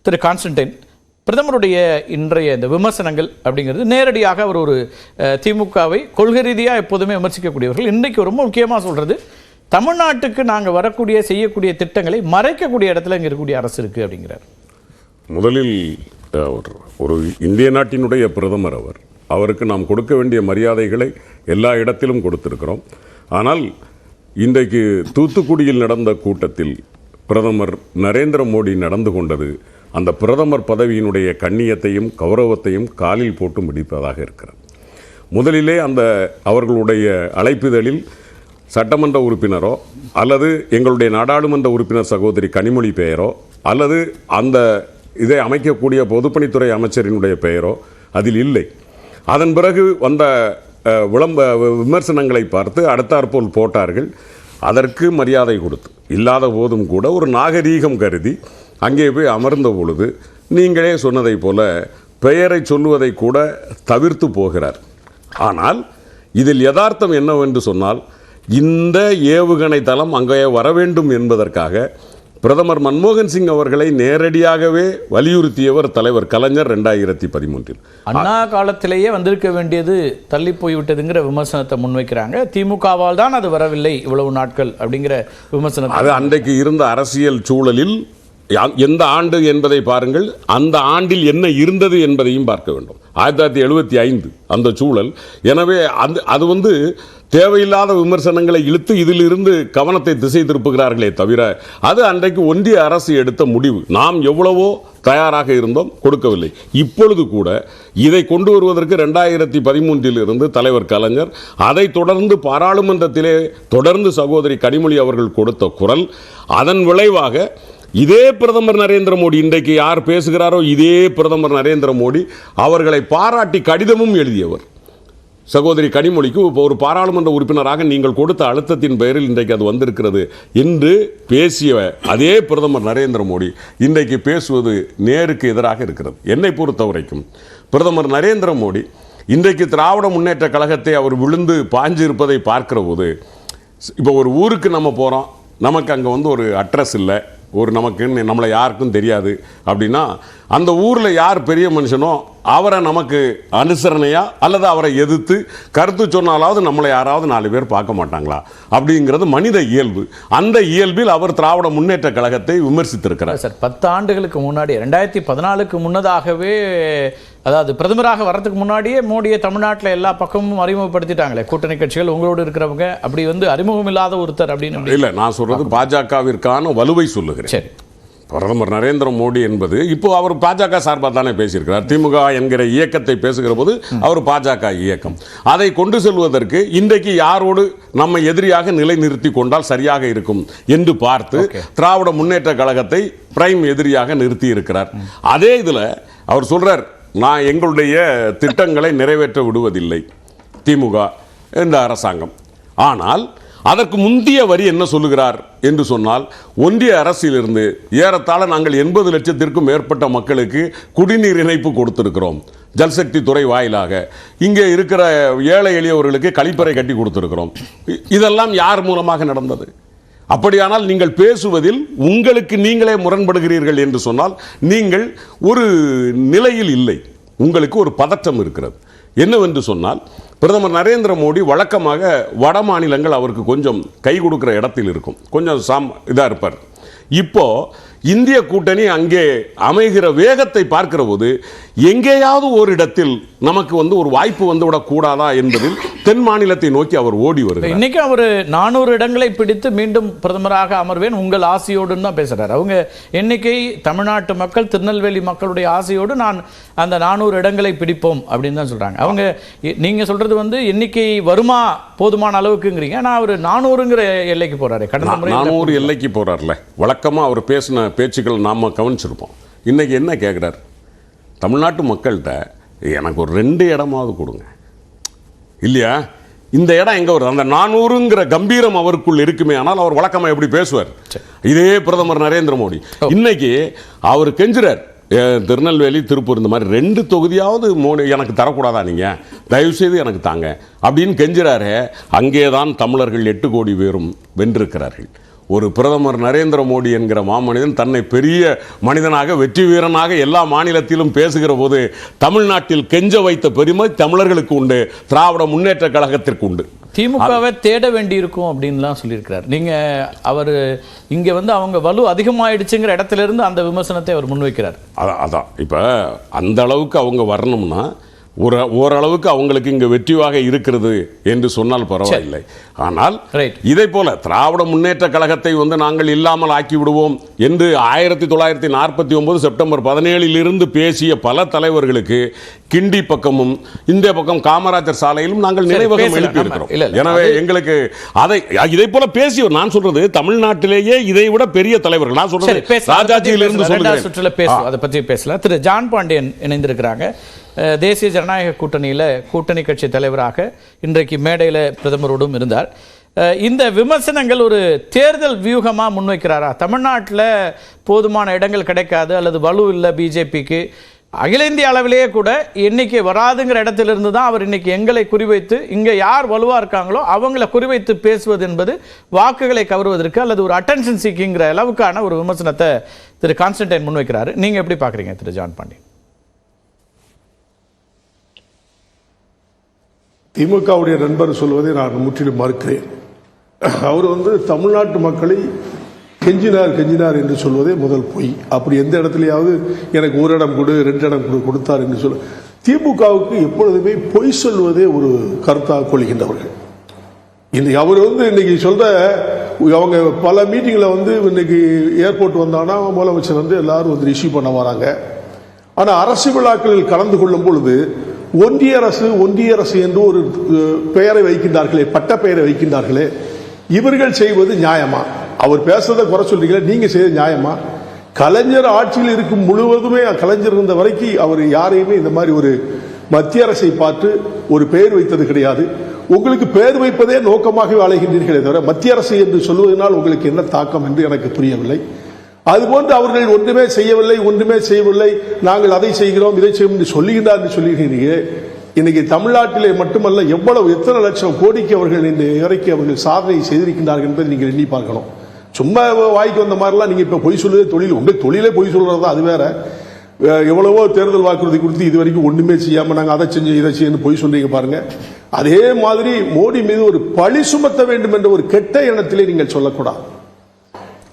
திரு Constantine, பிரதமருடைய இன்றைய இந்த விமர்சனங்கள் அப்படிங்கிறது நேரடியாக அவர் ஒரு திமுகவை கொள்கை ரீதியாக எப்போதுமே விமர்சிக்கக்கூடியவர்கள். இன்றைக்கு ரொம்ப முக்கியமாக சொல்கிறது, தமிழ்நாட்டுக்கு நாங்கள் வரக்கூடிய செய்யக்கூடிய திட்டங்களை மறைக்கக்கூடிய இடத்துல இங்கே இருக்கக்கூடிய அரசு இருக்குது அப்படிங்கிறார். முதலில் ஒரு இந்திய நாட்டினுடைய பிரதமர் அவருக்கு நாம் கொடுக்க வேண்டிய மரியாதைகளை எல்லா இடத்திலும் கொடுத்திருக்கிறோம். ஆனால் இன்றைக்கு தூத்துக்குடியில் நடந்த கூட்டத்தில் பிரதமர் நரேந்திர மோடி நடந்து கொண்டது அந்த பிரதமர் பதவியினுடைய கண்ணியத்தையும் கௌரவத்தையும் காலில் போட்டு மிதிப்பதாக இருக்கிறது. முதலிலே அந்த அவர்களுடைய அழைப்பிதழில் சட்டமன்ற உறுப்பினரோ அல்லது எங்களுடைய நாடாளுமன்ற உறுப்பினர் சகோதரி கனிமொழி பெயரோ அல்லது அந்த இதை அமைக்கக்கூடிய பொதுப்பணித்துறை அமைச்சரினுடைய பெயரோ அதில் இல்லை. அதன் பிறகு வந்த விமர்சனங்களை பார்த்து அடுத்தாற்போல் போட்டார்கள். அதற்கு மரியாதை கொடுத்து இல்லாத போதும் கூட ஒரு நாகரீகம் கருதி அங்கே போய் அமர்ந்த பொழுது நீங்களே சொன்னதை போல பெயரை சொல்லுவதை கூட தவிர்த்து போகிறார். ஆனால் இதில் யதார்த்தம் என்னவென்று சொன்னால், இந்த ஏவுகணை தளம் அங்கே வர வேண்டும் என்பதற்காக பிரதமர் மன்மோகன் சிங் அவர்களை நேரடியாகவே வலியுறுத்தியவர் தலைவர் கலைஞர் 2013. அண்ணா காலத்திலேயே வந்திருக்க வேண்டியது தள்ளி போய்விட்டதுங்கிற விமர்சனத்தை முன்வைக்கிறாங்க. திமுகவால் தான் அது வரவில்லை இவ்வளவு நாட்கள் அப்படிங்கிற விமர்சனம். அது அன்றைக்கு இருந்த அரசியல் சூழலில் எந்த ஆண்டு என்பதை பாருங்கள், அந்த ஆண்டில் என்ன இருந்தது என்பதையும் பார்க்க வேண்டும். 1975 அந்த சூழல். எனவே அது தேவையில்லாத விமர்சனங்களை இழுத்து இதிலிருந்து கவனத்தை திசை திருப்புகிறார்களே தவிர அது அன்றைக்கு ஒன்றிய அரசு எடுத்த முடிவு. நாம் எவ்வளவோ தயாராக இருந்தோம், கொடுக்கவில்லை. இப்பொழுது கூட இதை கொண்டு வருவதற்கு 2013 இருந்து தலைவர் கலைஞர், அதை தொடர்ந்து பாராளுமன்றத்திலே தொடர்ந்து சகோதரி கனிமொழி அவர்கள் கொடுத்த குரல், அதன் விளைவாக இதே பிரதமர் நரேந்திர மோடி, இன்றைக்கு யார் பேசுகிறாரோ இதே பிரதமர் நரேந்திர மோடி அவர்களை பாராட்டி கடிதமும் எழுதியவர். சகோதரி கனிமொழிக்கு ஒரு பாராளுமன்ற உறுப்பினராக நீங்கள் கொடுத்த அழுத்தத்தின் பெயரில் இன்றைக்கு அது வந்திருக்கிறது என்று பேசிய அதே பிரதமர் நரேந்திர மோடி இன்றைக்கு பேசுவது நேருக்கு எதிராக இருக்கிறது. என்னை பொறுத்த வரைக்கும் பிரதமர் நரேந்திர மோடி இன்றைக்கு திராவிட முன்னேற்ற கழகத்தை அவர் விழுந்து பாஞ்சிருப்பதை பார்க்கிற போது, இப்போ ஒரு ஊருக்கு நம்ம போகிறோம், நமக்கு அங்கே ஒரு அட்ரஸ் இல்லை, நம்மளை யாருக்கும் தெரியாது அப்படின்னா அந்த ஊரில் யார் பெரிய மனுஷனோ அவரை நமக்கு அனுசரணையா அல்லது அவரை எதிர்த்து கருத்து சொன்னாலாவது நம்மளை யாராவது 4 பேர் பார்க்க மாட்டாங்களா அப்படிங்கிறது மனித இயல்பு. அந்த இயல்பில் அவர் திராவிட முன்னேற்ற கழகத்தை விமர்சித்திருக்கிறார். சார், 10 ஆண்டுகளுக்கு முன்னாடி 2014க்கு முன்னதாகவே, அதாவது பிரதமராக வர்றதுக்கு முன்னாடியே மோடியை தமிழ்நாட்டில் எல்லா பக்கமும் அறிமுகப்படுத்திட்டாங்களே கூட்டணி கட்சிகள், உங்களோடு இருக்கிறவங்க. அப்படி அறிமுகம் இல்லாத ஒருத்தர் அப்படின்னு இல்லை, நான் சொல்றது பாஜகவிற்கான வலுவை சொல்லுகிறேன். சரி, பிரதமர் நரேந்திர மோடி என்பது இப்போ அவர் பாஜக சார்பாக தானே பேசியிருக்கிறார். திமுக என்கிற இயக்கத்தை பேசுகிற போது அவர் பாஜக இயக்கம். அதை கொண்டு செல்வதற்கு இன்றைக்கு யாரோடு நம்ம எதிரியாக நிலைநிறுத்தி கொண்டால் சரியாக இருக்கும் என்று பார்த்து திராவிட முன்னேற்ற கழகத்தை பிரைம் எதிரியாக நிறுத்தி இருக்கிறார். அதே இதில் அவர் சொல்றார், நான் எங்களுடைய திட்டங்களை நிறைவேற்ற விடுவதில்லை திமுக இந்த அரசாங்கம். ஆனால் அதற்கு முந்தைய வரி என்ன சொல்லுகிறார் என்று சொன்னால், ஒன்றிய அரசிலிருந்து ஏறத்தாழ நாங்கள் 80 லட்சத்திற்கும் மேற்பட்ட மக்களுக்கு குடிநீர் இணைப்பு கொடுத்திருக்கிறோம். ஜல்சக்தி துறை வாயிலாக இங்கே இருக்கிற ஏழை எளியவர்களுக்கு கழிப்பறை கட்டி கொடுத்திருக்கிறோம். இதெல்லாம் யார் மூலமாக நடந்தது? அப்படியானால் நீங்கள் பேசுவதில் உங்களுக்கு நீங்களே முரண்படுகிறீர்கள் என்று சொன்னால் நீங்கள் ஒரு நிலையில் இல்லை. உங்களுக்கு ஒரு பதற்றம் இருக்கிறது. என்னவென்று சொன்னால், பிரதமர் நரேந்திர மோடி வழக்கமாக வட மாநிலங்கள் அவருக்கு கொஞ்சம் கை கொடுக்கிற இடத்தில் இருக்கும், கொஞ்சம் இதாக இருப்பார். இப்போ இந்திய கூட்டணி அங்கே அமைகிற வேகத்தை பார்க்கிற போது எங்கேயாவது ஒரு இடத்தில் நமக்கு ஒரு வாய்ப்பு வந்துவிடக் கூடாதா என்பதில் தென் மாநிலத்தை நோக்கி அவர் ஓடி வருகிறார். இன்னைக்கு அவர் 400 இடங்களை பிடித்து மீண்டும் பிரதமராக அமர்வேன் உங்கள் ஆசையோடுன்னு தான் பேசுறாரு. அவங்க எண்ணிக்கை தமிழ்நாட்டு மக்கள், திருநெல்வேலி மக்களுடைய ஆசையோடு நான் அந்த 400 இடங்களை பிடிப்போம் அப்படின்னு தான் சொல்றாங்க. அவங்க நீங்க சொல்றது எண்ணிக்கை வருமா போதுமான அளவுக்குங்கிறீங்க. நான் அவர் 400ங்கிற எல்லைக்கு போறாரு. கடந்த முறை 400 எல்லைக்கு போறாருல. வழக்கமா அவர் பேசின பேச்சுக்கள் நாம கவனிச்சிருப்போம். இன்னைக்கு என்ன கேட்கிறார்? தமிழ்நாட்டு மக்கள்கிட்ட எனக்கு ஒரு 2 இடமாவது கொடுங்க இல்லையா? இந்த இடம் எங்க வருது? அந்த 400ங்கிற கம்பீரம் அவருக்குள் இருக்குமே. ஆனால் அவர் வழக்கமா எப்படி பேசுவார்? இதே பிரதமர் நரேந்திர மோடி இன்னைக்கு அவர் கெஞ்சுறார், திருநெல்வேலி திருப்பூர் இந்த மாதிரி 2 தொகுதியாவது மோடி எனக்கு தரக்கூடாதா, நீங்க தயவு செய்து எனக்கு தாங்க அப்படின்னு கெஞ்சுறாரு. அங்கேதான் தமிழர்கள் 8 கோடி பேரும் வென்றிருக்கிறார்கள். ஒரு பிரதமர் நரேந்திர மோடி என்கிற மாமனிதன் தன்னை பெரிய மனிதனாக வெற்றி வீரனாக எல்லா மாநிலத்திலும் பேசுகிற போது தமிழ்நாட்டில் கெஞ்ச வைத்த பெருமை தமிழர்களுக்கு உண்டு, திராவிட முன்னேற்ற கழகத்திற்கு உண்டு. திமுகவை தேட வேண்டி இருக்கும் அப்படின்லாம் சொல்லியிருக்கிறார். நீங்க அவர் இங்க வந்து அவங்க வலு அதிகமாயிடுச்சுங்கிற இடத்துல இருந்து அந்த விமர்சனத்தை அவர் முன்வைக்கிறார். அதான் இப்ப அந்த அளவுக்கு அவங்க வரணும்னா ஓரளவுக்கு அவங்களுக்கு இங்க வெற்றிவாக இருக்கிறது என்று சொன்னால் பரவாயில்லை. ஆனால் இதை போல திராவிட முன்னேற்ற கழகத்தை வந்து நாங்கள் இல்லாமல் ஆக்கி விடுவோம் என்று 1949 செப்டம்பர் 17 இருந்து பேசிய பல தலைவர்களுக்கு கிண்டி பக்கமும் இந்த பக்கம் காமராஜர் சாலையிலும் நாங்கள் நினைவகம் எழுப்பி இருக்கிறோம். எனவே எங்களுக்கு இதை போல பேசி நான் சொல்றது தமிழ்நாட்டிலேயே இதை விட பெரிய தலைவர்கள் நான் சொல்றது ராஜாஜியிலிருந்து சொல்லுகிறேன். அதை பற்றி பேசலாம். திரு ஜான் பாண்டியன் இணைந்திருக்கிறாங்க. தேசிய ஜனநாயக கூட்டணியில் கூட்டணி கட்சி தலைவராக இன்றைக்கு மேடையில் பிரதமரோடும் இருந்தார். இந்த விமர்சனங்கள் ஒரு தேர்தல் வியூகமாக முன்வைக்கிறாரா? தமிழ்நாட்டில் போதுமான இடங்கள் கிடைக்காது அல்லது வலு இல்லை பிஜேபிக்கு, அகில இந்திய அளவிலேயே கூட எண்ணிக்கை வராதுங்கிற இடத்திலிருந்து தான் அவர் இன்னைக்கு எங்களை குறிவைத்து இங்கே யார் வலுவாக இருக்காங்களோ அவங்கள குறிவைத்து பேசுவது என்பது வாக்குகளை கவருவதற்கு அல்லது ஒரு அட்டென்ஷன் சீக்கிங்கிற அளவுக்கான ஒரு விமர்சனத்தை திரு கான்ஸ்டன்டைன் முன்வைக்கிறாரு. நீங்கள் எப்படி பார்க்குறீங்க திரு ஜான் பாண்டியன்? திமுகவுடைய நண்பர் சொல்வதை நான் முற்றிலும் மறுக்கிறேன். அவர் வந்து தமிழ்நாட்டு மக்களை கெஞ்சினார் என்று சொல்வதே முதல் பொய். அப்படி எந்த இடத்துலையாவது எனக்கு ஒரு இடம் கொடு 2 இடம் கொடுத்தார் என்று சொல்ல, திமுகவுக்கு எப்பொழுதுமே பொய் சொல்வதே ஒரு கருத்தாக கொள்கின்றவர்கள். இன்னைக்கு அவர் வந்து இன்னைக்கு சொல்ற அவங்க பல மீட்டிங்கில் வந்து இன்னைக்கு ஏர்போர்ட் வந்தானா முதலமைச்சர் வந்து எல்லாரும் வந்து ரிசீவ் பண்ண வராங்க. ஆனால் அரசு விழாக்களில் கலந்து கொள்ளும் பொழுது ஒன்றிய அரசு என்று ஒரு பெயரை வைக்கின்றார்களே, பட்ட பெயரை வைக்கின்றார்களே, இவர்கள் செய்வது நியாயமா? அவர் பேசுறதை குறை சொல்றீங்களே, நீங்க செய்வது நியாயமா? கலைஞர் ஆட்சியில் இருக்கும் முழுவதுமே கலைஞர் இருந்த வரைக்கும் அவர் யாரையுமே இந்த மாதிரி ஒரு மத்திய அரசை பார்த்து ஒரு பெயர் வைத்தது கிடையாது. உங்களுக்கு பெயர் வைப்பதே நோக்கமாக அழைகின்றீர்களே தவிர மத்திய அரசு என்று சொல்வதனால் உங்களுக்கு என்ன தாக்கம் என்று எனக்கு புரியவில்லை. அதுபோன்று அவர்கள் ஒன்றுமே செய்யவில்லை, நாங்கள் அதை செய்கிறோம் இதை செய்வோம் என்று சொல்லுகின்றார் என்று சொல்லுகிறீங்க. இன்னைக்கு தமிழ்நாட்டிலே மட்டுமல்ல எத்தனை லட்சம் கோடிக்கு அவர்கள் இந்த வரைக்கும் அவர்கள் சாதனை செய்திருக்கின்றார்கள் என்பதை நீங்கள் எண்ணி பார்க்கணும். சும்மா வாய்க்கு வந்த மாதிரிலாம் நீங்க இப்ப பொய் சொல்லுவது தொழில், உங்க தொழிலே பொய் சொல்றது அது வேற. எவ்வளவோ தேர்தல் வாக்குறுதி கொடுத்து இது வரைக்கும் ஒண்ணுமே செய்யாம நாங்க அதை செஞ்சு இதை செய்யு பொய் சொல்றீங்க பாருங்க. அதே மாதிரி மோடி மீது ஒரு பழி சுமத்த வேண்டும் என்ற ஒரு கெட்ட எண்ணத்திலே நீங்கள் சொல்லக்கூடாது.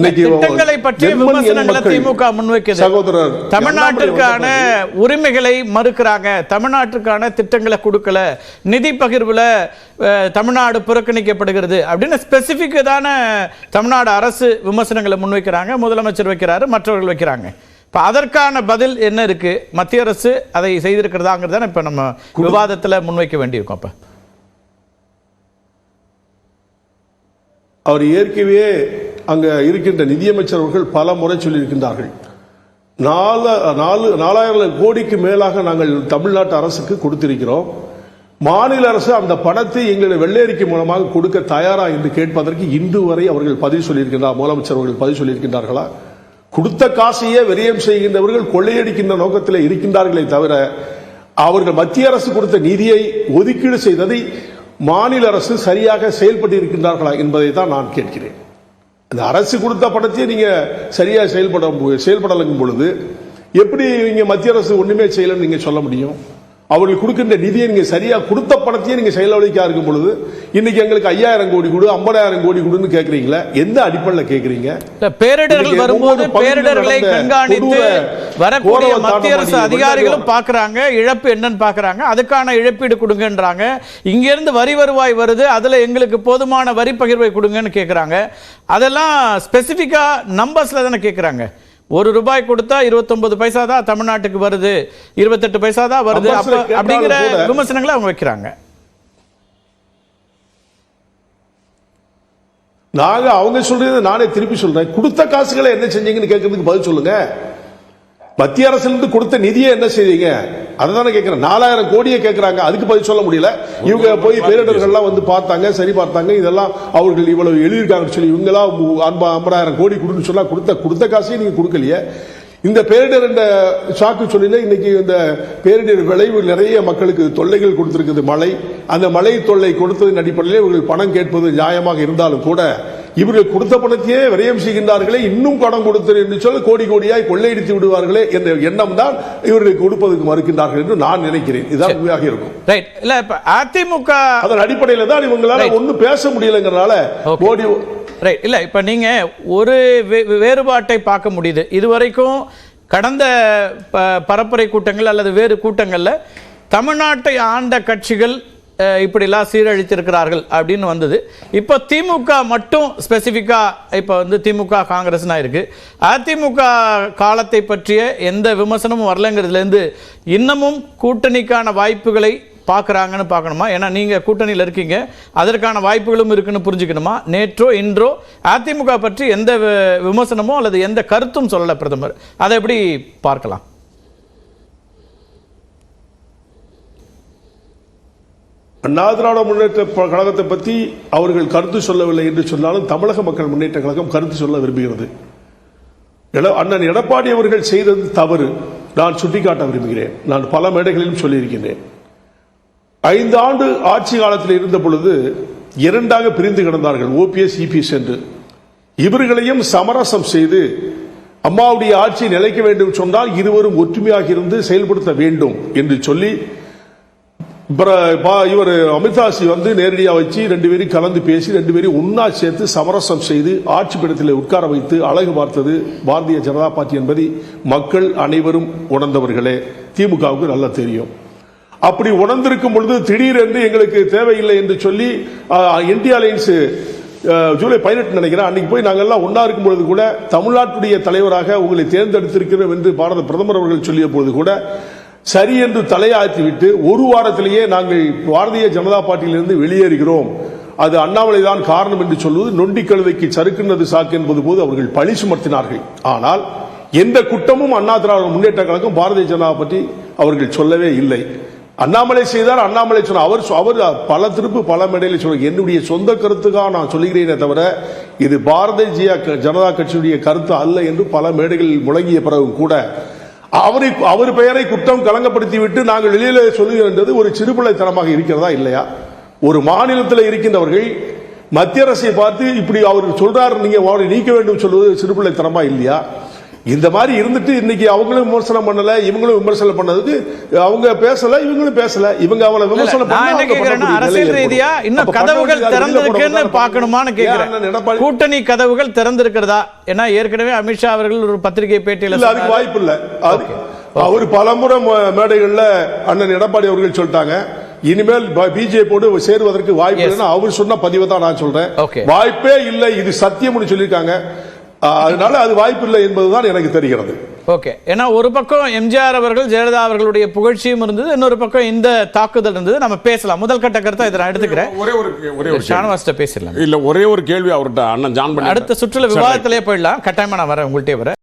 திட்டங்களை பற்றிய விமர்சனங்களை திமுக முன்வைக்கிறது. தமிழ்நாட்டிற்கான உரிமைகளை மறுக்கிறாங்க, தமிழ்நாட்டிற்கான திட்டங்களை கொடுக்கல, நிதி பகிர்வுல தமிழ்நாடு புறக்கணிக்கப்படுகிறது அப்படின்னு ஸ்பெசிபிக் தான தமிழ்நாடு அரசு விமர்சனங்களை முன்வைக்கிறாங்க, முதலமைச்சர் வைக்கிறாரு, மற்றவர்கள் வைக்கிறாங்க. இப்ப அதற்கான பதில் என்ன இருக்கு? மத்திய அரசு அதை செய்திருக்கிறதாங்கிறத இப்ப நம்ம விவாதத்துல முன்வைக்க வேண்டியிருக்கும். அப்ப அவர் ஏற்கனவே அங்க இருக்கின்ற நிதியமைச்சர் அவர்கள் பல முறை சொல்லியிருக்கின்றார்கள், 4000 கோடிக்கு மேலாக நாங்கள் தமிழ்நாட்டு அரசுக்கு கொடுத்திருக்கிறோம், மாநில அரசு அந்த பணத்தை எங்களுடைய வெள்ளையறிக்கை மூலமாக கொடுக்க தயாரா என்று கேட்பதற்கு இன்று வரை அவர்கள் பதில் சொல்லியிருக்கின்றார். முதலமைச்சர் அவர்கள் பதில் சொல்லியிருக்கின்றார்களா? கொடுத்த காசையே விரயம் செய்கின்றவர்கள் கொள்ளையடிக்கின்ற நோக்கத்தில் இருக்கின்றார்களே தவிர அவர்கள் மத்திய அரசு கொடுத்த நிதியை ஒதுக்கீடு செய்ததை மாநில அரசு சரியாக செயல்பட்டு இருக்கின்றார்களா என்பதை தான் நான் கேட்கிறேன். அந்த அரசு கொடுத்த பணத்தையே நீங்க சரியா செயல்படலங்கும் பொழுது எப்படி நீங்க மத்திய அரசு ஒண்ணுமே செய்யலன்னு நீங்க சொல்ல முடியும்? அவர்கள் கொடுக்கின்ற நிதியை நீங்க சரியா கொடுத்த பணத்தையே நீங்க செயல்படுத்த இருக்கும் பொழுது இன்னைக்கு எங்களுக்கு 5000 கோடி கொடு 50000 கோடி கொடுன்னு கேக்குறீங்களா? எந்த அடிப்படையில் கேக்குறீங்க? பேரிடர்கள் வரும்போது பேரிடர்களை கண்காணித்து வரக்கூடிய மத்திய அரசு அதிகாரிகளும் பாக்குறாங்க, இழப்பு என்னன்னு பாக்குறாங்க, அதுக்கான இழப்பீடு கொடுங்கன்றாங்க. இங்க இருந்து வரி வருவாய் வருது, அதுல எங்களுக்கு போதுமான வரி பகிர்வை கொடுங்கன்னு கேக்குறாங்க. அதெல்லாம் ஸ்பெசிபிக்கா நம்பர்ஸ்ல தானே கேக்குறாங்க. ₹1 கொடுத்தா 29 பைசா தான் தமிழ்நாட்டுக்கு வருது, 28 பைசா தான் வருது அப்படிங்கிற விமர்சனங்களை அவங்க வைக்கிறாங்க. அவங்க சொல்றது நானே திருப்பி சொல்றேன், கொடுத்த காசுகளை என்ன செஞ்சீங்கன்னு கேட்கறதுக்கு பதில் சொல்லுங்க. மத்திய அரசிலிருந்து கொடுத்த நிதியை என்ன செய்தீங்க அதுதானே கேட்கிறேன். 4000 கோடியை கேட்கிறாங்க, அதுக்கு பதில் சொல்ல முடியல. இவங்க போய் பேரிடர்கள்லாம் வந்து பார்த்தாங்க, சரி பார்த்தாங்க, இதெல்லாம் அவர்கள் இவ்வளவு எழுதியிருக்காங்கன்னு சொல்லி இவங்கெல்லாம் 50000 கோடி கொடுன்னு சொன்னா கொடுத்த காசையும் நீங்க கொடுக்கலையே. இந்த பேரிடர் என்ற சாக்கு சொல்லில இன்னைக்கு இந்த பேரிடர் விளைவு நிறைய மக்களுக்கு தொல்லைகள் கொடுத்திருக்குது. மழை, அந்த மழை தொல்லை கொடுத்ததின் அடிப்படையில் இவர்கள் பணம் கேட்பது நியாயமாக இருந்தாலும் கூட இவர்கள் கொடுத்த பணத்தையே விரயம் செய்கின்றார்களே, இன்னும் கடன் கொடுத்தேன் என்று சொல்ல கோடி கோடியாய் கொள்ளையடித்து விடுவார்களே என்ற எண்ணம் தான் இவர்களுக்கு கொடுப்பதற்கு மறுக்கின்றார்கள் என்று நான் நினைக்கிறேன். இதுதான் உண்மையாக இருக்கும். ரைட். இல்ல இப்ப அதிமுக அதன் அடிப்படையில் தான் இவங்களால ஒன்னும் பேச முடியலங்கிறனால மோடி ரைட். இல்ல இப்ப நீங்க ஒரு வேறுபாட்டை பார்க்க முடியுது. இதுவரைக்கும் கடந்த பரப்புரை கூட்டங்கள் அல்லது வேறு கூட்டங்கள்ல தமிழ்நாட்டை ஆண்ட கட்சிகள் இப்படிலாம் சீரழித்திருக்கிறார்கள் அப்படின்னு வந்தது. இப்போ திமுக மட்டும் ஸ்பெசிஃபிக்கா இப்போ வந்து திமுக காங்கிரஸ்னா இருக்கு. அதிமுக காலத்தை பற்றிய எந்த விமர்சனமும் வரலங்கிறதுலேருந்து இன்னமும் கூட்டணிக்கான வாய்ப்புகளை பார்க்குறாங்கன்னு பார்க்கணுமா? ஏன்னா நீங்கள் கூட்டணியில் இருக்கீங்க, அதற்கான வாய்ப்புகளும் இருக்குன்னு புரிஞ்சுக்கணுமா? நேற்றோ இன்றோ அதிமுக பற்றி எந்த விமர்சனமோ அல்லது எந்த கருத்தும் சொல்லலை பிரதமர். அதை எப்படி பார்க்கலாம்? அண்ணா திராவிட முன்னேற்ற கழகத்தை பற்றி அவர்கள் கருத்து சொல்லவில்லை என்று சொன்னாலும் தமிழக மக்கள் முன்னேற்ற கழகம் கருத்து சொல்ல விரும்புகிறது. அண்ணன் எடப்பாடி அவர்கள் செய்தது தவறு நான் சுட்டிக்காட்ட விரும்புகிறேன். நான் பல மேடைகளிலும் சொல்லியிருக்கிறேன். 5 ஆண்டு ஆட்சி காலத்தில் இருந்த பொழுது இரண்டாக பிரிந்து கிடந்தார்கள் ஓபிஎஸ் இபிஎஸ் என்று. இவர்களையும் சமரசம் செய்து அம்மாவுடைய ஆட்சி நிலைக்க வேண்டும் சொன்னால் இருவரும் ஒற்றுமையாக இருந்து செயல்படுத்த வேண்டும் என்று சொல்லி இவர் அமித்ஷி வந்து நேரடியாக வச்சு 2 பேரும் கலந்து பேசி 2 பேரும் ஒன்னா சேர்த்து சமரசம் செய்து ஆட்சி பீடத்தில் உட்கார வைத்து அழகு பார்த்தது பாரதிய ஜனதா பார்ட்டி என்பதை மக்கள் அனைவரும் உணர்ந்தவர்களே. திமுகவுக்கு நல்லா தெரியும். அப்படி உணர்ந்திருக்கும் பொழுது திடீரென்று எங்களுக்கு தேவையில்லை என்று சொல்லி இந்தியா அலையன்ஸ் ஜூலை 18 நினைக்கிறேன் அன்னைக்கு போய் நாங்கள் எல்லாம் ஒன்னா இருக்கும் பொழுது கூட தமிழ்நாட்டுடைய தலைவராக உங்களை தேர்ந்தெடுத்திருக்கிறோம் என்று பாரத பிரதமர் அவர்கள் சொல்லிய பொழுது கூட சரி என்று தலையாற்றி விட்டு ஒரு வாரத்திலேயே நாங்கள் பாரதிய ஜனதா பார்ட்டியிலிருந்து வெளியேறுகிறோம், அது அண்ணாமலை தான் காரணம் என்று சொல்வது நொண்டி கழுதைக்கு சறுக்கின்றது சாக்கு என்பது போது அவர்கள் பழி சுமர்த்தினார்கள். ஆனால் எந்த குற்றமும் அண்ணா திராவிட முன்னேற்ற கழகம் பாரதிய ஜனதா பற்றி அவர்கள் சொல்லவே இல்லை. அண்ணாமலை செய்தார், அண்ணாமலை சொன்னார். அவர் பல திருப்பு பல மேடையில் சொல்ல என்னுடைய சொந்த கருத்துக்காக நான் சொல்லுகிறேனே தவிர இது பாரதிய ஜனதா கட்சியுடைய கருத்து அல்ல என்று பல மேடைகளில் முழங்கிய பிறகும் கூட அவர் பெயரை குற்றம் கலங்கப்படுத்தி விட்டு நாங்கள் வெளியில சொல்லுகிறது ஒரு சிறுபிள்ளைத்தனமாக இருக்கிறதா இல்லையா? ஒரு மாநிலத்தில் இருக்கின்றவர்கள் மத்திய அரசை பார்த்து இப்படி அவர் சொல்றாரு நீங்க அவரை நீக்க வேண்டும் சொல்வது சிறுபிள்ளைத்தனமா இல்லையா? இந்த மாதிரி இருந்துட்டு இன்னைக்கு அவங்களும் விமர்சனம் பண்ணல, இவங்களும் விமர்சனம் பண்ணதுக்கு அவங்க பேசல, இவங்களும் பேசல. இவங்க அவளை விமர்சனம் பண்ண அரசியல் ரீதியா இன்னும் கதவுகள் திறந்திருக்குன்னு பார்க்கணுமான்னு கேட்கிறேன். கூட்டணி கதவுகள் திறந்திருக்கிறதா? ஏன்னா ஏற்கனவே அமித்ஷா அவர்கள் ஒரு பத்திரிகை பேட்டியில் அதுக்கு வாய்ப்பு இல்ல. அவர் பலமுறை மேடைகள்ல அண்ணன் எடப்பாடி அவர்கள் சொல்லிட்டாங்க இனிமேல் பிஜேபியோடு சேருவதற்கு வாய்ப்பு இல்லைன்னு அவர் சொன்ன பதிவை தான் நான் சொல்றேன். வாய்ப்பே இல்லை, இது சத்தியம்னு சொல்லியிருக்காங்க. அதனால அது வாய்ப்பு இல்லை என்பதுதான் எனக்கு தெரிகிறது. ஓகே. ஏன்னா ஒரு பக்கம் எம்ஜிஆர் அவர்கள் ஜெயலலிதா அவர்களுடைய புகழ்ச்சியும் இருந்தது, இன்னொரு பக்கம் இந்த தாக்குதல் இருந்தது. நம்ம பேசலாம். முதல் கட்ட கருத்தை இதை நான் எடுத்துக்கிறேன். ஒரே ஷானவாஸ்ட பேசலாம். இல்ல ஒரே ஒரு கேள்வி அவர்கிட்ட அண்ணன் ஜான் பண்ணி அடுத்த சுற்றுல விவாதத்திலே போயிடலாம். கட்டாயமா நான் வரேன், உங்கள்கிட்ட வரேன்.